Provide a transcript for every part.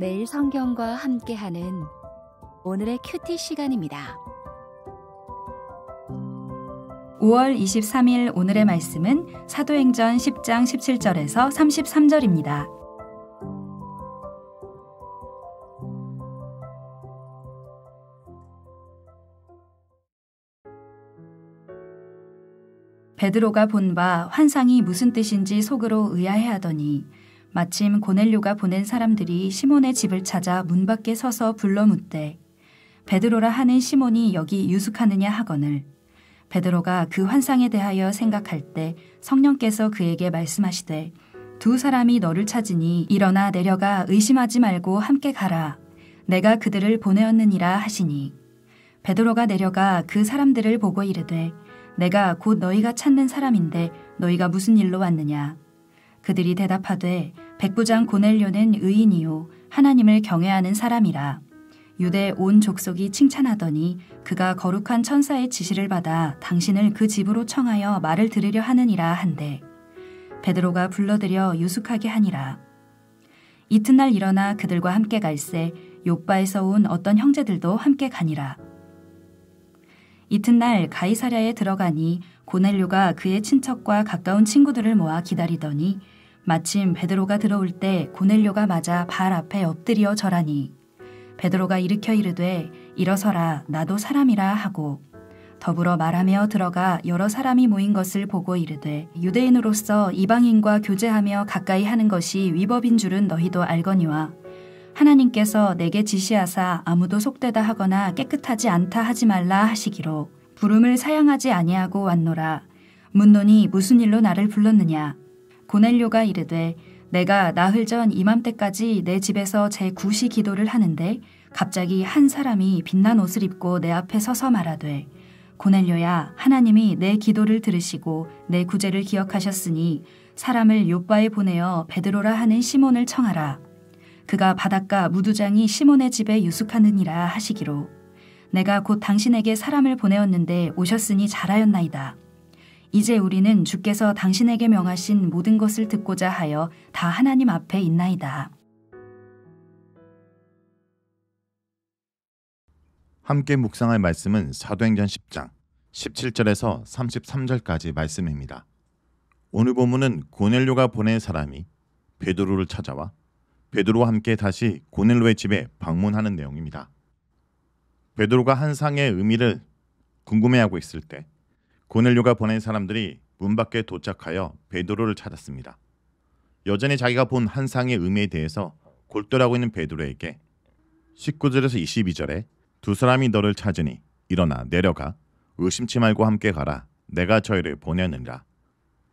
매일 성경과 함께하는 오늘의 큐티 시간입니다. 5월 23일 오늘의 말씀은 사도행전 10장 17절에서 33절입니다. 베드로가 본 바 환상이 무슨 뜻인지 속으로 의아해하더니 마침 고넬료가 보낸 사람들이 시몬의 집을 찾아 문 밖에 서서 불러 묻되 베드로라 하는 시몬이 여기 유숙하느냐 하거늘 베드로가 그 환상에 대하여 생각할 때 성령께서 그에게 말씀하시되 두 사람이 너를 찾으니 일어나 내려가 의심하지 말고 함께 가라. 내가 그들을 보내었느니라 하시니 베드로가 내려가 그 사람들을 보고 이르되 내가 곧 너희가 찾는 사람인데 너희가 무슨 일로 왔느냐. 그들이 대답하되 백부장 고넬료는 의인이요 하나님을 경외하는 사람이라. 유대 온 족속이 칭찬하더니 그가 거룩한 천사의 지시를 받아 당신을 그 집으로 청하여 말을 들으려 하느니라 한데 베드로가 불러들여 유숙하게 하니라. 이튿날 일어나 그들과 함께 갈새 욥바에서 온 어떤 형제들도 함께 가니라. 이튿날 가이사랴에 들어가니 고넬료가 그의 친척과 가까운 친구들을 모아 기다리더니 마침 베드로가 들어올 때 고넬료가 맞아 발 앞에 엎드려 절하니 베드로가 일으켜 이르되 일어서라 나도 사람이라 하고 더불어 말하며 들어가 여러 사람이 모인 것을 보고 이르되 유대인으로서 이방인과 교제하며 가까이 하는 것이 위법인 줄은 너희도 알거니와 하나님께서 내게 지시하사 아무도 속되다 하거나 깨끗하지 않다 하지 말라 하시기로 부름을 사양하지 아니하고 왔노라. 묻노니 무슨 일로 나를 불렀느냐. 고넬료가 이르되 내가 나흘 전 이맘때까지 내 집에서 제9시 기도를 하는데 갑자기 한 사람이 빛난 옷을 입고 내 앞에 서서 말하되 고넬료야 하나님이 내 기도를 들으시고 내 구제를 기억하셨으니 사람을 욥바에 보내어 베드로라 하는 시몬을 청하라. 그가 바닷가 무두장이 시몬의 집에 유숙하느니라 하시기로 내가 곧 당신에게 사람을 보내었는데 오셨으니 잘하였나이다. 이제 우리는 주께서 당신에게 명하신 모든 것을 듣고자 하여 다 하나님 앞에 있나이다. 함께 묵상할 말씀은 사도행전 10장 17절에서 33절까지 말씀입니다. 오늘 본문은 고넬료가 보낸 사람이 베드로를 찾아와 베드로와 함께 다시 고넬료의 집에 방문하는 내용입니다. 베드로가 환상의 의미를 궁금해하고 있을 때 고넬료가 보낸 사람들이 문 밖에 도착하여 베드로를 찾았습니다. 여전히 자기가 본 환상의 의미에 대해서 골똘하고 있는 베드로에게 19절에서 22절에 두 사람이 너를 찾으니 일어나 내려가 의심치 말고 함께 가라. 내가 저희를 보내느니라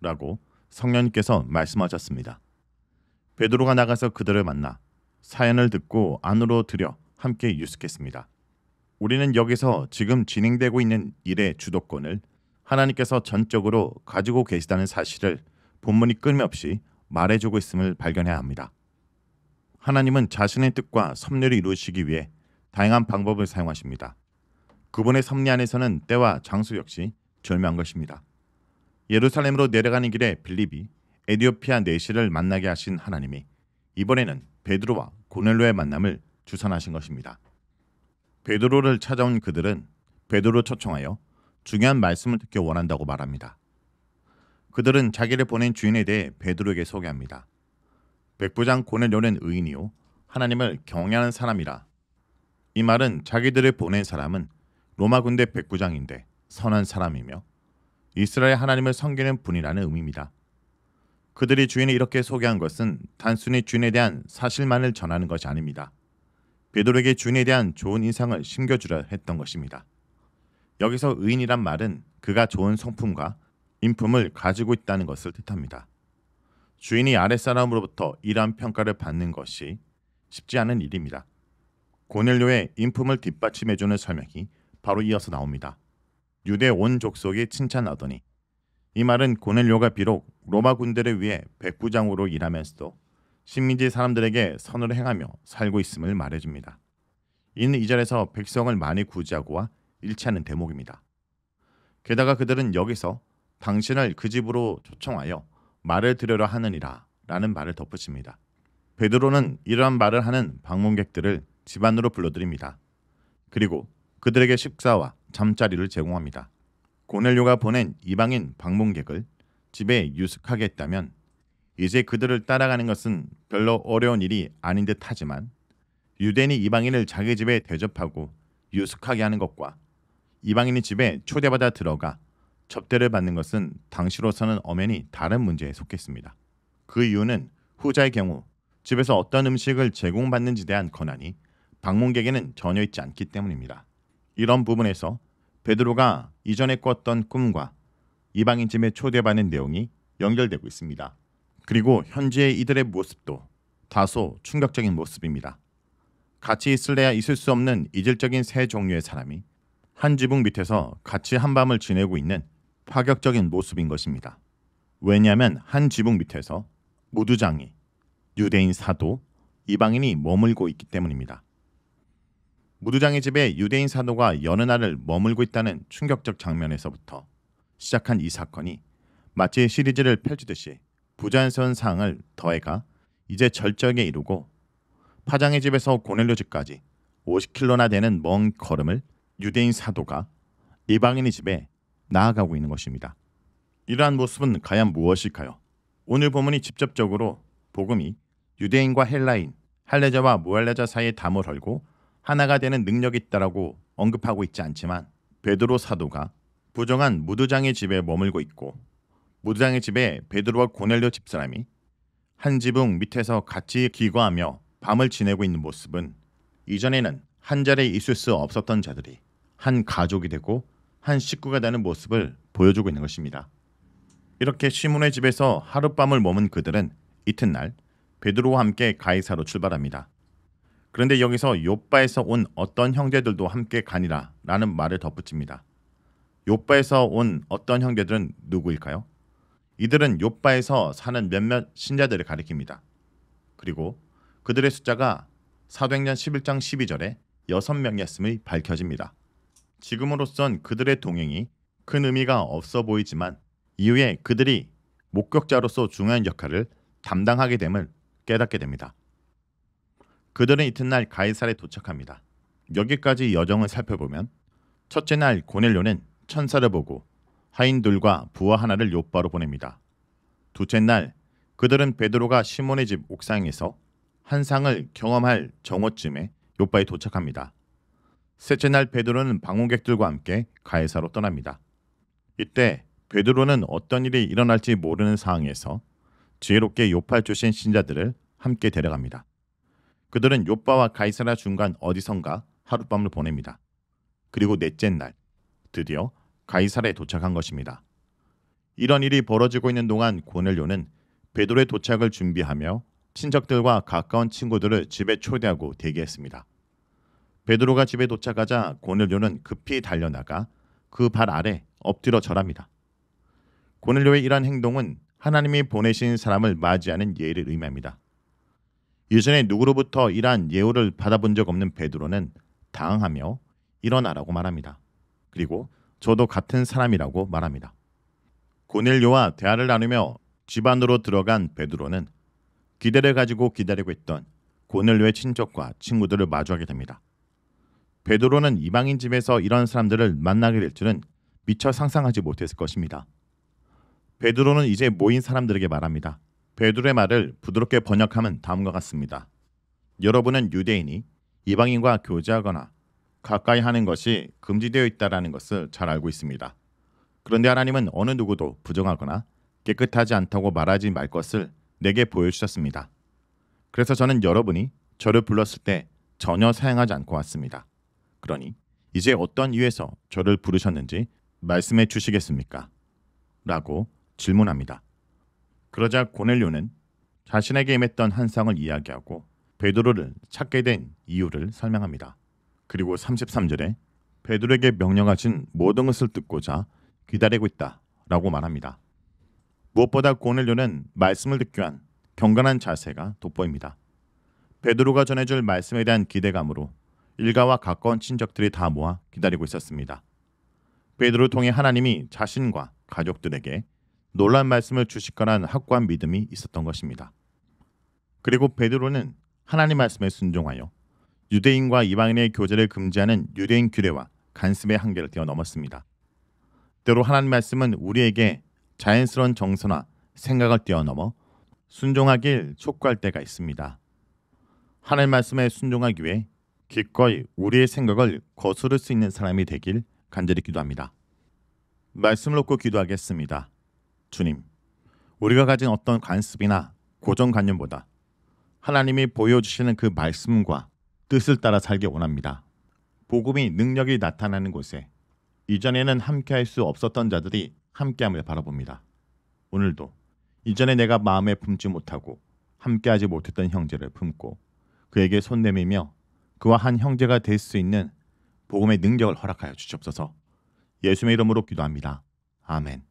라고 성령님께서 말씀하셨습니다. 베드로가 나가서 그들을 만나 사연을 듣고 안으로 들여 함께 유숙했습니다. 우리는 여기서 지금 진행되고 있는 일의 주도권을 하나님께서 전적으로 가지고 계시다는 사실을 본문이 끊임없이 말해주고 있음을 발견해야 합니다. 하나님은 자신의 뜻과 섭리를 이루시기 위해 다양한 방법을 사용하십니다. 그분의 섭리 안에서는 때와 장소 역시 절묘한 것입니다. 예루살렘으로 내려가는 길에 빌립이 에디오피아 내시를 만나게 하신 하나님이 이번에는 베드로와 고넬료의 만남을 주선하신 것입니다. 베드로를 찾아온 그들은 베드로를 초청하여 중요한 말씀을 듣기 원한다고 말합니다. 그들은 자기를 보낸 주인에 대해 베드로에게 소개합니다. 백부장 고넬료는 의인이요 하나님을 경외하는 사람이라. 이 말은 자기들을 보낸 사람은 로마 군대 백부장인데 선한 사람이며 이스라엘 하나님을 섬기는 분이라는 의미입니다. 그들이 주인을 이렇게 소개한 것은 단순히 주인에 대한 사실만을 전하는 것이 아닙니다. 베드로에게 주인에 대한 좋은 인상을 심겨주려 했던 것입니다. 여기서 의인이란 말은 그가 좋은 성품과 인품을 가지고 있다는 것을 뜻합니다. 주인이 아랫사람으로부터 이러한 평가를 받는 것이 쉽지 않은 일입니다. 고넬료의 인품을 뒷받침해주는 설명이 바로 이어서 나옵니다. 유대 온 족속이 칭찬하더니 이 말은 고넬료가 비록 로마 군대를 위해 백부장으로 일하면서도 식민지 사람들에게 선을 행하며 살고 있음을 말해줍니다. 이는 2절에서 백성을 많이 구제하고와 일치하는 대목입니다. 게다가 그들은 여기서 당신을 그 집으로 초청하여 말을 들으려 하느니라 라는 말을 덧붙입니다. 베드로는 이러한 말을 하는 방문객들을 집 안으로 불러들입니다. 그리고 그들에게 식사와 잠자리를 제공합니다. 고넬료가 보낸 이방인 방문객을 집에 유숙하게 했다면 이제 그들을 따라가는 것은 별로 어려운 일이 아닌 듯 하지만 유대인이 이방인을 자기 집에 대접하고 유숙하게 하는 것과 이방인이 집에 초대받아 들어가 접대를 받는 것은 당시로서는 엄연히 다른 문제에 속했습니다. 그 이유는 후자의 경우 집에서 어떤 음식을 제공받는지 대한 권한이 방문객에는 전혀 있지 않기 때문입니다. 이런 부분에서 베드로가 이전에 꿨던 꿈과 이방인 집에 초대받는 내용이 연결되고 있습니다. 그리고 현재의 이들의 모습도 다소 충격적인 모습입니다. 같이 있을래야 있을 수 없는 이질적인 세 종류의 사람이 한 지붕 밑에서 같이 한밤을 지내고 있는 파격적인 모습인 것입니다. 왜냐하면 한 지붕 밑에서 무두장이, 유대인 사도, 이방인이 머물고 있기 때문입니다. 무두장의 집에 유대인 사도가 여느 날을 머물고 있다는 충격적 장면에서부터 시작한 이 사건이 마치 시리즈를 펼치듯이 부자연스러운 사항을 더해가 이제 절정에 이르고 파장의 집에서 고넬료 집까지 50km나 되는 먼 걸음을 유대인 사도가 이방인의 집에 나아가고 있는 것입니다. 이러한 모습은 과연 무엇일까요? 오늘 본문이 직접적으로 복음이 유대인과 헬라인, 할례자와 무할례자 사이에 담을 헐고 하나가 되는 능력이 있다라고 언급하고 있지 않지만 베드로 사도가 부정한 무두장의 집에 머물고 있고 무두장의 집에 베드로와 고넬료 집사람이 한 지붕 밑에서 같이 기거하며 밤을 지내고 있는 모습은 이전에는 한 자리에 있을 수 없었던 자들이 한 가족이 되고 한 식구가 되는 모습을 보여주고 있는 것입니다. 이렇게 시몬의 집에서 하룻밤을 머문 그들은 이튿날 베드로와 함께 가이사로 출발합니다. 그런데 여기서 욥바에서 온 어떤 형제들도 함께 가니라 라는 말을 덧붙입니다. 욥바에서 온 어떤 형제들은 누구일까요? 이들은 욥바에서 사는 몇몇 신자들을 가리킵니다. 그리고 그들의 숫자가 사도행전 11장 12절에 6명이었음이 밝혀집니다. 지금으로선 그들의 동행이 큰 의미가 없어 보이지만 이후에 그들이 목격자로서 중요한 역할을 담당하게 됨을 깨닫게 됩니다. 그들은 이튿날 가이사랴에 도착합니다. 여기까지 여정을 살펴보면 첫째 날 고넬료는 천사를 보고 하인들과 부하 하나를 욥바로 보냅니다. 둘째 날 그들은 베드로가 시몬의 집 옥상에서 한 상을 경험할 정오쯤에 욥바에 도착합니다. 셋째 날 베드로는 방문객들과 함께 가이사로 떠납니다. 이때 베드로는 어떤 일이 일어날지 모르는 상황에서 지혜롭게 욥바에 주신 신자들을 함께 데려갑니다. 그들은 욥바와 가이사랴 중간 어디선가 하룻밤을 보냅니다. 그리고 넷째 날 드디어 가이사랴에 도착한 것입니다. 이런 일이 벌어지고 있는 동안 고넬료는 베드로의 도착을 준비하며 친척들과 가까운 친구들을 집에 초대하고 대기했습니다. 베드로가 집에 도착하자 고넬료는 급히 달려나가 그 발 아래 엎드려 절합니다. 고넬료의 이러한 행동은 하나님이 보내신 사람을 맞이하는 예의를 의미합니다. 이전에 누구로부터 이러한 예우를 받아본 적 없는 베드로는 당황하며 일어나라고 말합니다. 그리고 저도 같은 사람이라고 말합니다. 고넬료와 대화를 나누며 집 안으로 들어간 베드로는 기대를 가지고 기다리고 있던 고넬료의 친척과 친구들을 마주하게 됩니다. 베드로는 이방인 집에서 이런 사람들을 만나게 될 줄은 미처 상상하지 못했을 것입니다. 베드로는 이제 모인 사람들에게 말합니다. 베드로의 말을 부드럽게 번역하면 다음과 같습니다. 여러분은 유대인이 이방인과 교제하거나 가까이 하는 것이 금지되어 있다는 것을 잘 알고 있습니다. 그런데 하나님은 어느 누구도 부정하거나 깨끗하지 않다고 말하지 말 것을 내게 보여주셨습니다. 그래서 저는 여러분이 저를 불렀을 때 전혀 사양하지 않고 왔습니다. 그러니 이제 어떤 이유에서 저를 부르셨는지 말씀해 주시겠습니까? 라고 질문합니다. 그러자 고넬료는 자신에게 임했던 환상을 이야기하고 베드로를 찾게 된 이유를 설명합니다. 그리고 33절에 베드로에게 명령하신 모든 것을 듣고자 기다리고 있다 라고 말합니다. 무엇보다 고넬료는 말씀을 듣기 위한 경건한 자세가 돋보입니다. 베드로가 전해줄 말씀에 대한 기대감으로 일가와 가까운 친척들이 다 모아 기다리고 있었습니다. 베드로를 통해 하나님이 자신과 가족들에게 놀라운 말씀을 주실 거란 확고한 믿음이 있었던 것입니다. 그리고 베드로는 하나님 말씀에 순종하여 유대인과 이방인의 교제를 금지하는 유대인 규례와 간습의 한계를 뛰어넘었습니다. 때로 하나님 말씀은 우리에게 자연스러운 정서나 생각을 뛰어넘어 순종하길 촉구할 때가 있습니다. 하나님 말씀에 순종하기 위해 기꺼이 우리의 생각을 거스를 수 있는 사람이 되길 간절히 기도합니다. 말씀을 놓고 기도하겠습니다. 주님, 우리가 가진 어떤 관습이나 고정관념보다 하나님이 보여주시는 그 말씀과 뜻을 따라 살기 원합니다. 복음이 능력이 나타나는 곳에 이전에는 함께할 수 없었던 자들이 함께함을 바라봅니다. 오늘도 이전에 내가 마음에 품지 못하고 함께하지 못했던 형제를 품고 그에게 손 내밀며 그와 한 형제가 될 수 있는 복음의 능력을 허락하여 주시옵소서. 예수님의 이름으로 기도합니다. 아멘.